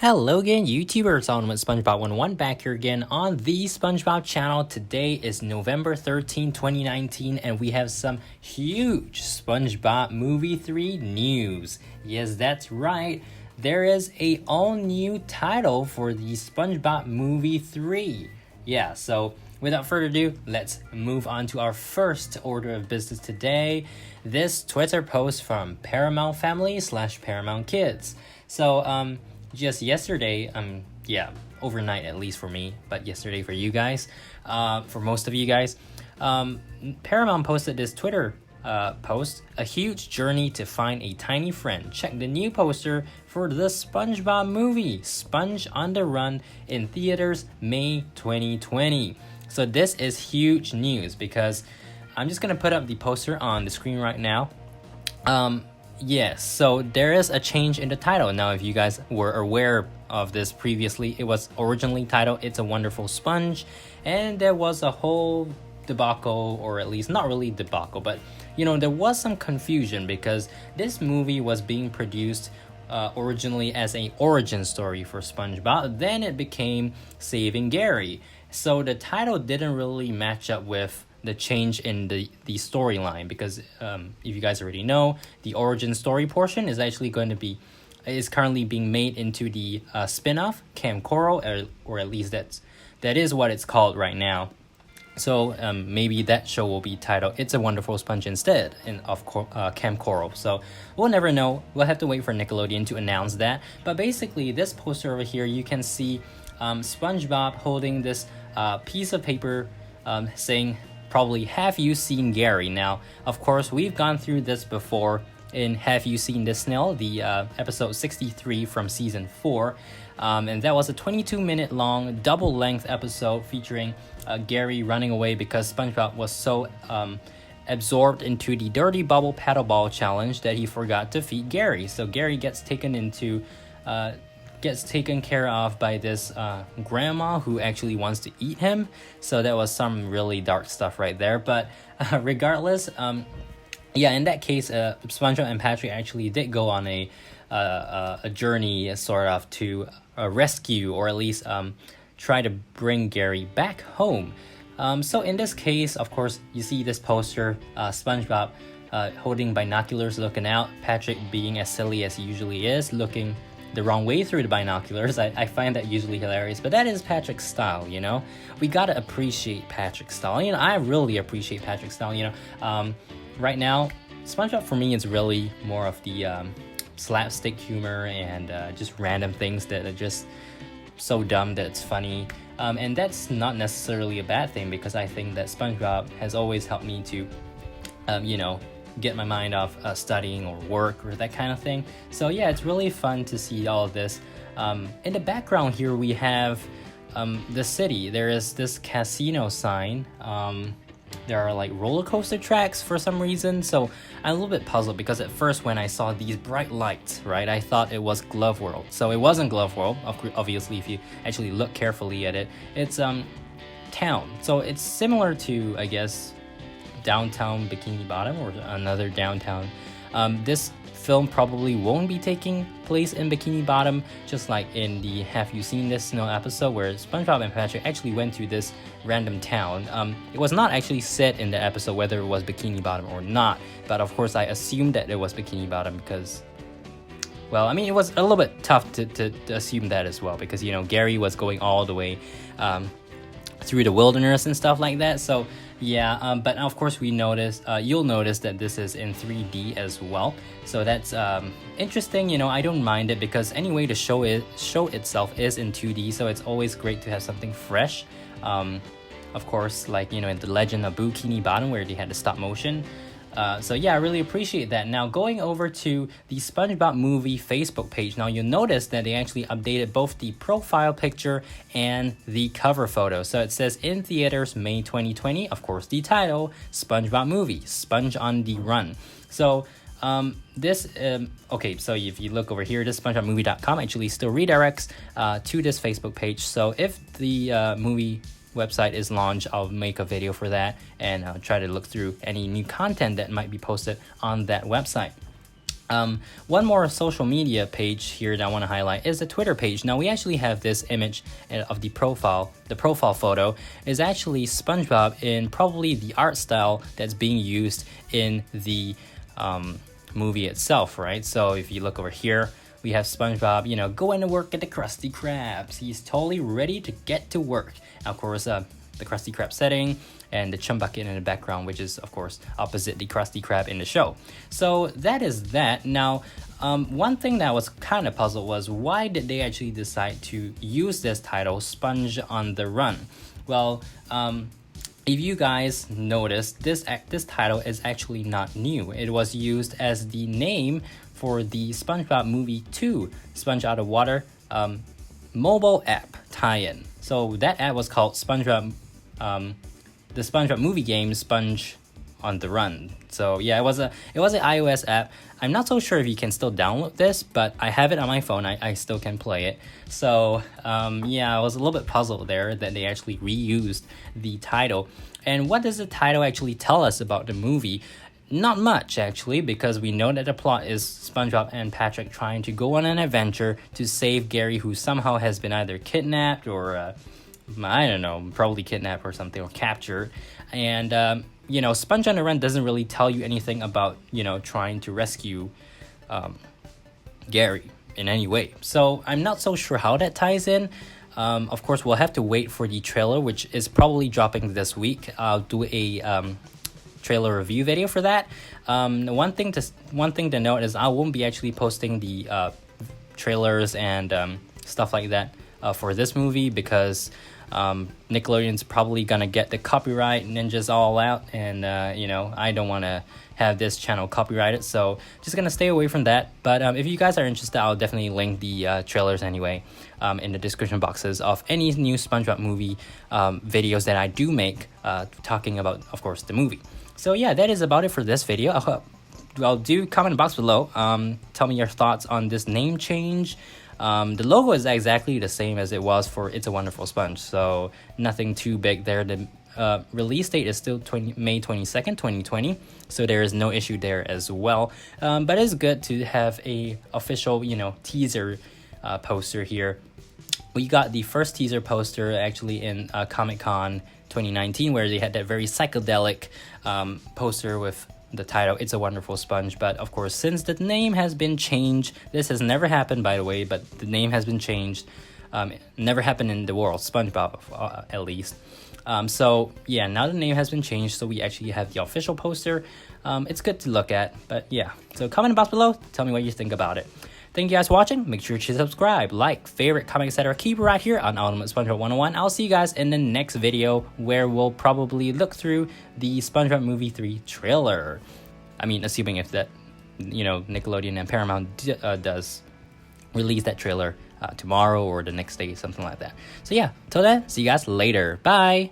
Hello again, YouTubers, on with SpongeBob 101 back here again on the SpongeBob channel. Today is November 13, 2019, and we have some huge SpongeBob Movie 3 news. Yes, that's right. There is a all-new title for the SpongeBob Movie 3. Yeah, so without further ado, let's move on to our first order of business today. This Twitter post from Paramount Family / Paramount Kids. So, just yesterday, overnight at least for me, but yesterday for you guys, for most of you guys, Paramount posted this Twitter post, a huge journey to find a tiny friend. Check the new poster for the SpongeBob movie, Sponge on the Run, in theaters May 2020. So this is huge news because I'm just gonna put up the poster on the screen right now. Yes, so there is a change in the title. Now, if you guys were aware of this previously, it was originally titled It's a Wonderful Sponge, and there was a whole debacle, or at least not really debacle, but there was some confusion because this movie was being produced originally as an origin story for SpongeBob. Then it became Saving Gary. So the title didn't really match up with the change in the storyline, because if you guys already know, the origin story portion is actually is currently being made into the spin-off Camp Coral, or at least that is what it's called right now. So maybe that show will be titled It's a Wonderful Sponge instead of Camp Coral. So we'll never know. We'll have to wait for Nickelodeon to announce that. But basically, this poster over here, you can see SpongeBob holding this piece of paper saying, probably, "Have you seen Gary?" Now, of course, we've gone through this before in Have You Seen the Snail, the episode 63 from season 4. And that was a 22-minute long, double-length episode featuring Gary running away because SpongeBob was so absorbed into the Dirty Bubble Paddle Ball challenge that he forgot to feed Gary. So Gary gets taken care of by this grandma who actually wants to eat him. So that was some really dark stuff right there. But regardless, in that case, SpongeBob and Patrick actually did go on a journey sort of to rescue, or at least try to bring Gary back home. So in this case, of course, you see this poster, SpongeBob holding binoculars looking out, Patrick being as silly as he usually is, looking the wrong way through the binoculars. I find that usually hilarious, but that is Patrick's style. We gotta appreciate Patrick's style. I really appreciate Patrick's style. Right now, SpongeBob for me is really more of the slapstick humor and just random things that are just so dumb that it's funny. And that's not necessarily a bad thing, because I think that SpongeBob has always helped me to, get my mind off studying or work or that kind of thing. So yeah, it's really fun to see all of this. In the background here, we have the city. There is this casino sign. There are like roller coaster tracks for some reason. So I'm a little bit puzzled, because at first when I saw these bright lights, right, I thought it was Glove World. So it wasn't Glove World, obviously, if you actually look carefully at it. It's town. So it's similar to, I guess, downtown Bikini Bottom, or another downtown. This film probably won't be taking place in Bikini Bottom, just like in the Have You Seen This Snow episode, where SpongeBob and Patrick actually went to this random town. It was not actually said in the episode whether it was Bikini Bottom or not, but of course I assumed that it was Bikini Bottom because, well, I mean, it was a little bit tough to assume that as well, because Gary was going all the way through the wilderness and stuff like that. So yeah, but of course you'll notice that this is in 3D as well. So that's interesting. I don't mind it, because anyway, the show itself is in 2D, so it's always great to have something fresh. Of course, like in The Legend of Bikini Bottom, where they had the stop motion. So yeah, I really appreciate that. Now, going over to the SpongeBob Movie Facebook page, now you'll notice that they actually updated both the profile picture and the cover photo. So it says in theaters May 2020, of course the title, SpongeBob Movie, Sponge on the Run. So so if you look over here, this SpongeBobMovie.com actually still redirects to this Facebook page. So if the movie website is launched, I'll make a video for that and try to look through any new content that might be posted on that website. One more social media page here that I want to highlight is the Twitter page. Now we actually have this image of the profile. The profile photo is actually SpongeBob in probably the art style that's being used in the movie itself, right? So if you look over here, we have SpongeBob, going to work at the Krusty Krabs. He's totally ready to get to work. And of course, the Krusty Krab setting and the chum bucket in the background, which is of course opposite the Krusty Krab in the show. So that is that. Now, one thing that I was kind of puzzled was why did they actually decide to use this title, Sponge on the Run? Well, if you guys noticed, this title is actually not new. It was used as the name for the SpongeBob Movie 2, Sponge Out of Water mobile app tie-in. So that app was called SpongeBob, the SpongeBob movie game, Sponge on the Run. So yeah, it was an iOS app. I'm not so sure if you can still download this, but I have it on my phone. I still can play it. So yeah, I was a little bit puzzled there that they actually reused the title. And what does the title actually tell us about the movie? Not much, actually, because we know that the plot is SpongeBob and Patrick trying to go on an adventure to save Gary, who somehow has been either kidnapped or I don't know, probably kidnapped or something, or captured. And Sponge on the Run doesn't really tell you anything about trying to rescue Gary in any way. So I'm not so sure how that ties in. Of course, we'll have to wait for the trailer, which is probably dropping this week. I'll do a trailer review video for that. One thing to note is I won't be actually posting the trailers and stuff like that for this movie because Nickelodeon's probably gonna get the copyright ninjas all out, and I don't want to have this channel copyrighted, so just gonna stay away from that. But if you guys are interested, I'll definitely link the trailers anyway in the description boxes of any new SpongeBob movie videos that I do make, talking about, of course, the movie. So yeah, that is about it for this video. Well, do comment in the box below. Tell me your thoughts on this name change. The logo is exactly the same as it was for It's a Wonderful Sponge, so nothing too big there. The release date is still May 22nd, 2020, so there is no issue there as well. But it's good to have a official, teaser poster here. We got the first teaser poster actually in Comic-Con 2019, where they had that very psychedelic poster with the title It's a Wonderful Sponge. But of course, since the name has been changed, this has never happened, by the way, but the name has been changed. Never happened in the world, SpongeBob at least. So yeah, now the name has been changed, so we actually have the official poster. It's good to look at, but yeah. So comment in the box below, tell me what you think about it. Thank you guys for watching. Make sure to subscribe, like, favorite, comment, etc. Keep it right here on Ultimate SpongeBob 101. I'll see you guys in the next video, where we'll probably look through the SpongeBob Movie 3 trailer. I mean, assuming if that, Nickelodeon and Paramount does release that trailer tomorrow or the next day, something like that. So yeah, till then, see you guys later. Bye!